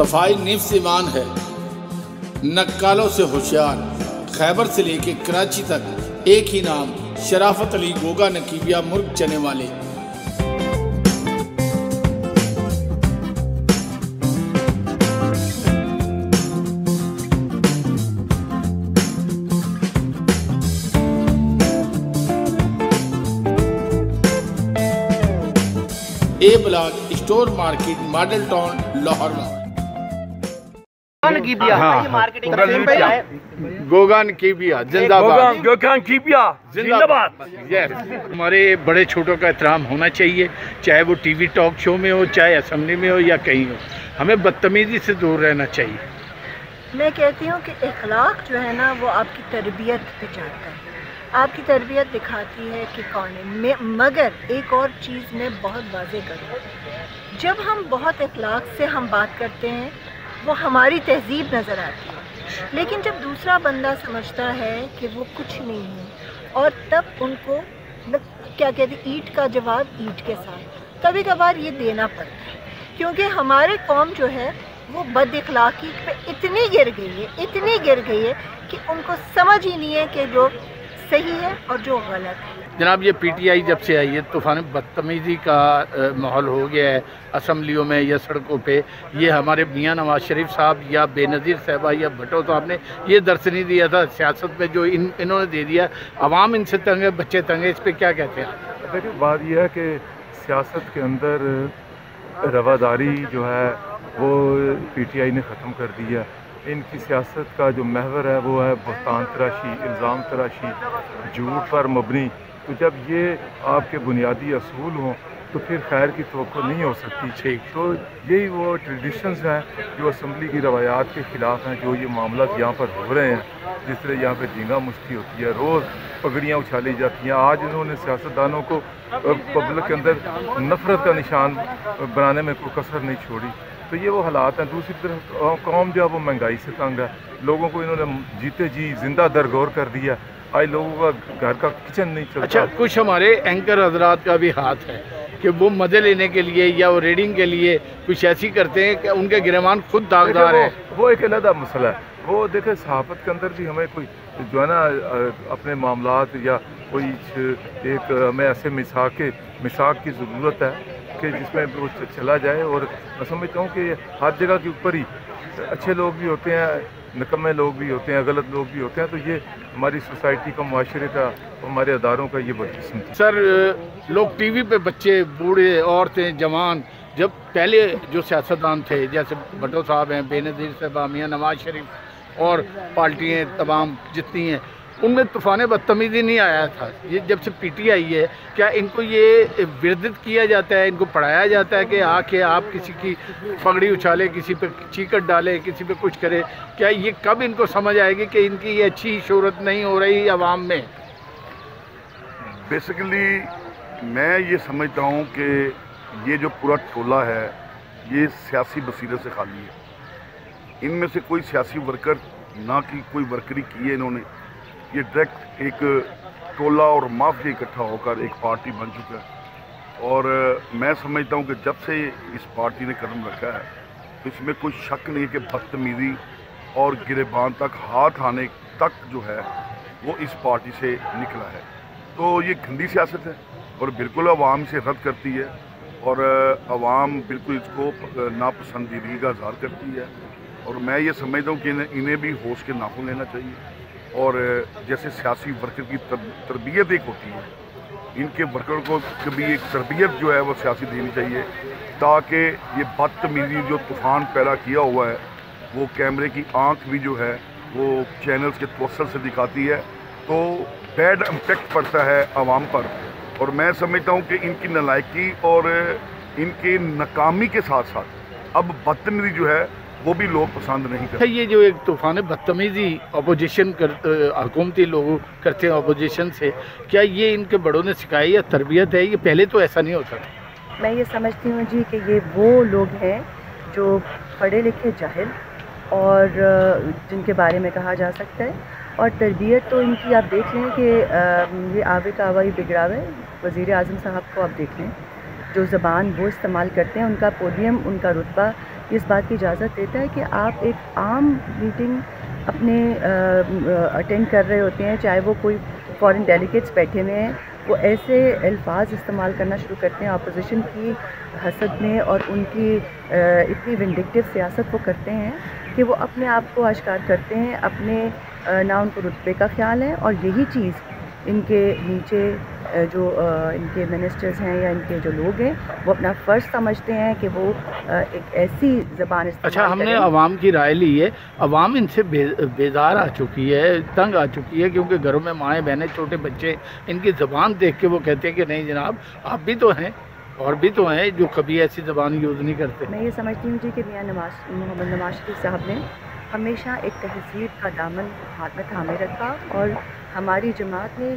صفائی نفس ایمان ہے، نکالوں سے ہوشیار، خیبر سے لے کے کراچی تک ایک ہی نام، شرافت علی گوگا نقیبیہ مرغ چنے والے۔ A block store market model town Lahore میں۔ گوگا نقیبیہ زندہ باد، گوگا نقیبیہ زندہ باد۔ ہمارے بڑے چھوٹوں کا احترام ہونا چاہیے، چاہے وہ ٹی وی ٹاک شو میں ہو، چاہے اسمبلی میں ہو یا کہیں ہو، ہمیں بدتمیزی سے دور رہنا چاہیے۔ میں کہتی ہوں کہ اخلاق جو ہے نا وہ آپ کی تربیت پہ جاتا ہے، آپ کی تربیت دکھاتی ہے کہ کون ہے۔ مگر ایک اور چیز میں بہت واضح کروں، جب ہم بہت اخلاق سے ہم بات کرتے ہیں وہ ہماری تہذیب نظر آتی ہے، لیکن جب دوسرا بندہ سمجھتا ہے کہ وہ کچھ نہیں ہے، اور تب ان کو کیا کہتے ہیں، اینٹ کا جواب اینٹ کے ساتھ کبھی کبھار یہ دینا پڑتا ہے، کیونکہ ہمارے قوم جو ہے وہ بد اخلاقی پہ اتنی گر گئی ہے کہ ان کو سمجھ ہی نہیں ہے کہ جو صحیح ہے اور جو غلط ہے۔ جناب یہ پی ٹی آئی جب سے آئی ہے طوفان بدتمیزی کا ماحول ہو گیا ہے اسمبلیوں میں یا سڑکوں پہ۔ یہ ہمارے میاں نواز شریف صاحب یا بے نظیر صاحبہ یا بھٹو صاحب نے یہ درس نہیں دیا تھا سیاست میں، جو انہوں نے دے دیا۔ عوام ان سے تنگ ہے، بچے تنگ ہیں، اس پہ کیا کہتے ہیں آپ؟ دیکھیے بات یہ ہے کہ سیاست کے اندر رواداری جو ہے وہ پی ٹی آئی نے ختم کر دیا۔ ان کی سیاست کا جو محور ہے وہ ہے بہتان تراشی، الزام تراشی، جھوٹ پر مبنی۔ تو جب یہ آپ کے بنیادی اصول ہوں تو پھر خیر کی توقع نہیں ہو سکتی۔ تو یہی وہ ٹریڈیشنز ہیں جو اسمبلی کی روایات کے خلاف ہیں، جو یہ معاملات یہاں پر ہو رہے ہیں۔ جس طرح یہاں پہ جھینگا مشتی ہوتی ہے، روز پگڑیاں اچھالی جاتی ہیں۔ آج انہوں نے سیاستدانوں کو پبلک کے اندر نفرت کا نشان بنانے میں کوئی کسر نہیں چھوڑی۔ تو یہ وہ حالات ہیں۔ دوسری طرف قوم جو ہے وہ مہنگائی سے تنگ ہے، لوگوں کو انہوں نے جیتے جی زندہ درگور کر دیا۔ آج لوگوں کا گھر کا کچن نہیں چلتا۔ اچھا، کچھ ہمارے اینکر حضرات کا بھی ہاتھ ہے کہ وہ مزے لینے کے لیے یا وہ ریڈنگ کے لیے کچھ ایسی کرتے ہیں کہ ان کے گرمان خود داغدار ہیں۔ وہ ایک علیحدہ مسئلہ ہے۔ وہ دیکھیں صحافت کے اندر بھی ہمیں کوئی جو ہے نا اپنے معاملات یا کوئی ایک ہمیں ایسے مساق کی ضرورت ہے کہ جس میں وہ چلا جائے۔ اور میں سمجھتا ہوں کہ ہر جگہ کے اوپر ہی اچھے لوگ بھی ہوتے ہیں، نکمے لوگ بھی ہوتے ہیں، غلط لوگ بھی ہوتے ہیں۔ تو یہ ہماری سوسائٹی کا، معاشرے کا، ہمارے اداروں کا یہ بدقسمتی۔ سر لوگ ٹی وی پہ بچے، بوڑھے، عورتیں، جوان، جب پہلے جو سیاستدان تھے جیسے بھٹو صاحب ہیں، بے نظیر صاحبہ، میاں نواز شریف اور پارٹیاں تمام جتنی ہیں، ان میں طوفان بدتمیزی نہیں آیا تھا۔ یہ جب سے پی ٹی آئی ہے، کیا ان کو یہ وردت کیا جاتا ہے، ان کو پڑھایا جاتا ہے کہ آ کے آپ کسی کی پگڑی اچھالے، کسی پہ چیکٹ ڈالے، کسی پہ کچھ کرے؟ کیا یہ کب ان کو سمجھ آئے گی کہ ان کی یہ اچھی شہرت نہیں ہو رہی عوام میں؟ بیسیکلی میں یہ سمجھتا ہوں کہ یہ جو پورا ٹولہ ہے یہ سیاسی بصیرت سے خالی ہے۔ ان میں سے کوئی سیاسی ورکر نہ کی کوئی ورکری کی ہے انہوں نے، یہ ڈائریکٹ ایک ٹولہ اور مافیا اکٹھا ہو کر ایک پارٹی بن چکا ہے۔ اور میں سمجھتا ہوں کہ جب سے اس پارٹی نے قدم رکھا ہے تو اس میں کوئی شک نہیں ہے کہ بدتمیزی اور گریباں تک ہاتھ آنے تک جو ہے وہ اس پارٹی سے نکلا ہے۔ تو یہ گندی سیاست ہے اور بالکل عوام سے رد کرتی ہے، اور عوام بالکل اس کو ناپسندیدگی کا اظہار کرتی ہے۔ اور میں یہ سمجھتا ہوں کہ انہیں بھی ہوش کے ناخن لینا چاہیے، اور جیسے سیاسی ورکر کی تربیت ایک ہوتی ہے، ان کے ورکر کو کبھی ایک تربیت جو ہے وہ سیاسی دینی چاہیے، تاکہ یہ بدتمیزی جو طوفان پیدا کیا ہوا ہے وہ کیمرے کی آنکھ بھی جو ہے وہ چینلز کے توسل سے دکھاتی ہے، تو بیڈ امپیکٹ پڑتا ہے عوام پر۔ اور میں سمجھتا ہوں کہ ان کی نالائکی اور ان کی ناکامی کے ساتھ ساتھ اب بدتمیزی جو ہے وہ بھی لوگ پسند نہیں کرتے۔ یہ جو ایک طوفان بدتمیزی اپوزیشن حکومتی لوگ کرتے ہیں اپوزیشن سے، کیا یہ ان کے بڑوں نے سکھائی یا تربیت ہے؟ یہ پہلے تو ایسا نہیں ہوتا تھا۔ میں یہ سمجھتی ہوں جی کہ یہ وہ لوگ ہیں جو پڑھے لکھے جاہل اور جن کے بارے میں کہا جا سکتا ہے، اور تربیت تو ان کی آپ دیکھ لیں کہ یہ آوے کا آوائی بگڑاوے، وزیر اعظم صاحب کو آپ دیکھ لیں، جو زبان وہ استعمال کرتے ہیں، ان کا پوڈیم، ان کا رتبہ اس بات کی اجازت دیتا ہے کہ آپ ایک عام میٹنگ اپنے اٹینڈ کر رہے ہوتے ہیں، چاہے وہ کوئی فورن ڈیلیگیٹس بیٹھے ہوئے ہیں، وہ ایسے الفاظ استعمال کرنا شروع کرتے ہیں اپوزیشن کی حسد میں، اور ان کی اتنی ونڈکٹیو سیاست وہ کرتے ہیں کہ وہ اپنے آپ کو آشکار کرتے ہیں، اپنے نہ ان کو رتبے کا خیال ہے، اور یہی چیز ان کے نیچے جو ان کے منسٹرز ہیں یا ان کے جو لوگ ہیں وہ اپنا فرض سمجھتے ہیں کہ وہ ایک ایسی زبان استعمال اچھا، ہم نے کریں۔ عوام کی رائے لی ہے، عوام ان سے بیزار آ چکی ہے، تنگ آ چکی ہے، کیونکہ گھروں میں مائیں بہنیں چھوٹے بچے ان کی زبان دیکھ کے وہ کہتے ہیں کہ نہیں جناب آپ بھی تو ہیں اور بھی تو ہیں جو کبھی ایسی زبان یوز نہیں کرتے۔ میں یہ سمجھتی ہوں جی کہ میاں محمد نواز شریف صاحب نے ہمیشہ ایک تہذیب کا دامن ہاتھ میں تھامے رکھا، اور ہماری جماعت نے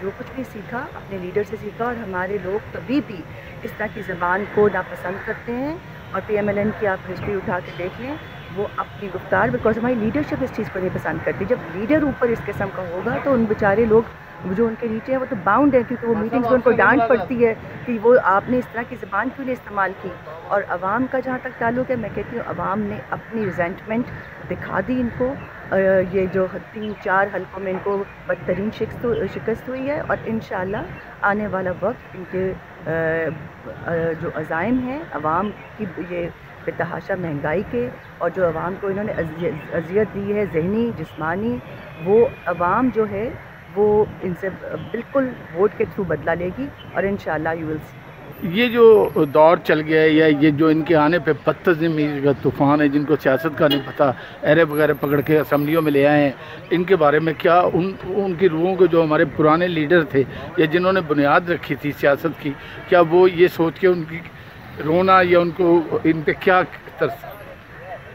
جو کچھ بھی سیکھا اپنے لیڈر سے سیکھا، اور ہمارے لوگ کبھی بھی اس طرح کی زبان کو ناپسند کرتے ہیں، اور پی ایم ایل این کی آپ ہسٹری اٹھا کے دیکھ لیں، وہ اپنی گفتار بیکاز ہماری لیڈرشپ اس چیز کو نہیں پسند کرتی۔ جب لیڈر اوپر اس قسم کا ہوگا تو ان بیچارے لوگ جو ان کے نیچے ہیں وہ تو باؤنڈ ہے، کیونکہ وہ میٹنگز میں ان کو ڈانٹ پڑتی ہے کہ وہ آپ نے اس طرح کی زبان کیوں نہیں استعمال کی۔ اور عوام کا جہاں تک تعلق ہے، میں کہتی ہوں عوام نے اپنی ریزینٹمنٹ دکھا دی ان کو، یہ جو 3-4 حلقوں میں ان کو بدترین شکست ہوئی ہے، اور انشاءاللہ آنے والا وقت ان کے جو عزائم ہیں عوام کی یہ بے تحاشا مہنگائی کے، اور جو عوام کو انہوں نے اذیت دی ہے ذہنی جسمانی، وہ عوام جو ہے وہ ان سے بالکل ووٹ کے تھرو بدلہ لے گی، اور انشاءاللہ یو ول سی۔ یہ جو دور چل گیا ہے، یا یہ جو ان کے آنے پہ بدتمیزی کا طوفان ہے، جن کو سیاست کا نہیں پتہ، ایرے وغیرہ پکڑ کے اسمبلیوں میں لے آئے ہیں، ان کے بارے میں کیا ان کی روحوں کو جو ہمارے پرانے لیڈر تھے یا جنہوں نے بنیاد رکھی تھی سیاست کی، کیا وہ یہ سوچ کے ان کی رونا یا ان کو ان پہ کیا ترس؟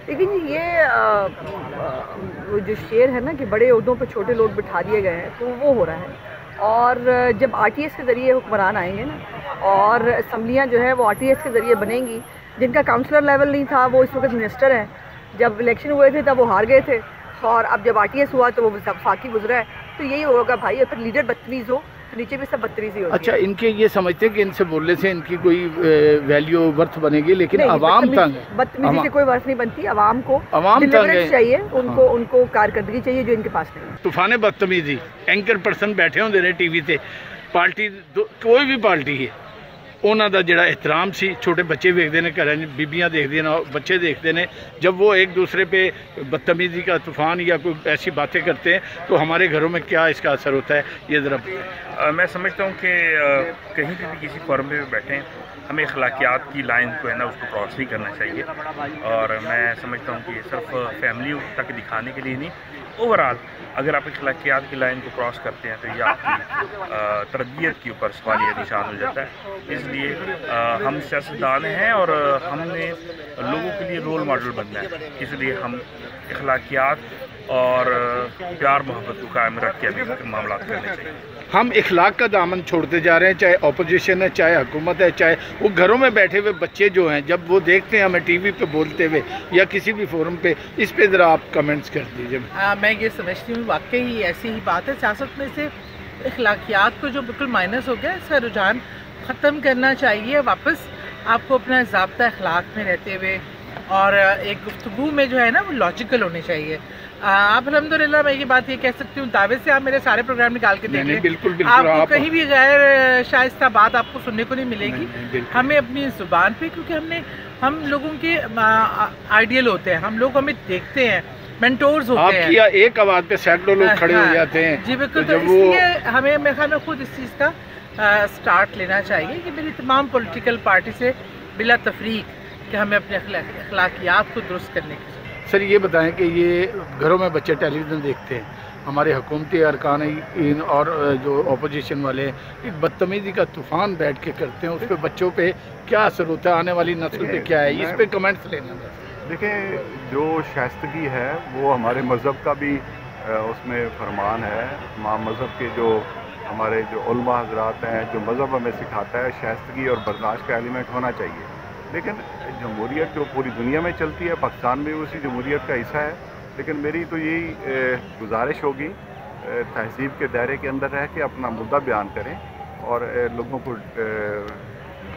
لیکن یہ وہ جو شعر ہے نا کہ بڑے عہدوں پہ چھوٹے لوگ بٹھا دیے گئے ہیں، تو وہ ہو رہا ہے۔ اور جب آر ٹی ایس کے ذریعے حکمران آئیں گے نا، اور اسمبلیاں جو ہے وہ آر ٹی ایس کے ذریعے بنیں گی، جن کا کاؤنسلر لیول نہیں تھا وہ اس وقت منسٹر ہیں، جب الیکشن ہوئے تھے تب وہ ہار گئے تھے، اور اب جب آر ٹی ایس ہوا تو وہ وفاقی گزرا ہے، تو یہی ہوگا بھائی، اور پھر لیڈر بدتمیز ہو تو نیچے بھی سب بدتمیزی ہوتی ہے۔ اچھا، ان کے یہ سمجھتے ہیں کہ ان سے بولنے سے ان کی کوئی ویلیو ورتھ بنے گی، لیکن نہیں، عوام تنگ ہے، بدتمیزی سے کوئی ورث نہیں بنتی، عوام کو عوام تنگ ہے، ڈیلیورنس چاہیے، ان کو کارکردگی چاہیے جو ان کے پاس نہیں ہے۔ طوفان بدتمیزی، اینکر پرسن بیٹھے ہوندے نے ٹی وی تے، پارٹی کوئی بھی پارٹی ہے انہاں دا جڑا احترام سی، چھوٹے بچے ویکھدے نے گھراں بیبیاں دیکھدے نے، بچے دیکھتے ہیں، جب وہ ایک دوسرے پہ بدتمیزی کا طوفان یا کوئی ایسی باتیں کرتے ہیں تو ہمارے گھروں میں کیا اس کا اثر ہوتا ہے، یہ ذرا میں سمجھتا ہوں کہ کہیں بھی کسی فورم پہ بیٹھیں ہمیں اخلاقیات کی لائن کو ہے نا اس کو کراس نہیں کرنا چاہیے، اور میں سمجھتا ہوں کہ یہ صرف فیملی تک دکھانے کے لیے نہیں، اوورآل اگر آپ اخلاقیات کی لائن کو کراس کرتے ہیں تو یہ آپ کی تربیت کے اوپر سوالیہ نشان ہو جاتا ہے۔ اس لیے ہم سیاستدان ہیں اور ہم نے لوگوں کے لیے رول ماڈل بننا ہے، اس لیے ہم اخلاقیات اور پیار محبت کو قائم رکھ کے ابھی معاملات کرنے چاہیے۔ ہم اخلاق کا دامن چھوڑتے جا رہے ہیں، چاہے اپوزیشن ہے، چاہے حکومت ہے، چاہے وہ گھروں میں بیٹھے ہوئے بچے جو ہیں، جب وہ دیکھتے ہیں ہمیں ٹی وی پہ بولتے ہوئے یا کسی بھی فورم پہ، اس پہ ذرا آپ کمنٹس کر دیجیے۔ میں یہ سمجھتی ہوں واقعی ایسی ہی بات ہے، سیاست میں سے اخلاقیات کو جو بالکل مائنس ہو گیا، اس کا رجحان ختم کرنا چاہیے، واپس آپ کو اپنا ضابطہ اخلاق میں رہتے ہوئے اور ایک گفتگو میں جو ہے نا وہ لاجیکل ہونی چاہیے۔ آپ الحمدللہ میں یہ بات یہ کہہ سکتی ہوں، دعوے سے آپ میرے سارے پروگرام نکال کے دیکھ لیں، بالکل آپ کو کہیں بھی غیر شائستہ بات آپ کو سننے کو نہیں ملے گی۔ ہمیں اپنی زبان پہ، کیونکہ ہم لوگوں کے آئیڈیل ہوتے ہیں، ہم لوگ ہمیں دیکھتے ہیں، مینٹورز ہوتے ہیں، آپ کی ایک آواز پہ سینکڑوں لوگ کھڑے ہو جاتے ہیں۔ جی بالکل، تو اس لیے ہمیں میرے خیال میں خود اس چیز کا سٹارٹ لینا چاہیے کہ میری تمام پولیٹیکل پارٹی سے بلا تفریق کہ ہمیں اپنے اخلاقیات کو درست کرنے کی۔ سر یہ بتائیں کہ یہ گھروں میں بچے ٹیلی ویژن دیکھتے ہیں، ہمارے حکومتی ارکان اور جو اپوزیشن والے ہیں ایک بدتمیزی کا طوفان بیٹھ کے کرتے ہیں، اس پہ بچوں پہ کیا اثر ہوتا ہے، آنے والی نسل پہ کیا ہے، اس پہ کمنٹس لینا۔ دیکھیں، جو شائستگی ہے وہ ہمارے مذہب کا بھی اس میں فرمان ہے، تمام مذہب کے جو ہمارے جو علماء حضرات ہیں، جو مذہب ہمیں سکھاتا ہے شائستگی اور برداشت کا ایلیمنٹ ہونا چاہیے۔ لیکن جمہوریت جو پوری دنیا میں چلتی ہے، پاکستان میں بھی اسی جمہوریت کا حصہ ہے، لیکن میری تو یہی گزارش ہوگی تہذیب کے دائرے کے اندر رہ کے اپنا مدعا بیان کریں اور لوگوں کو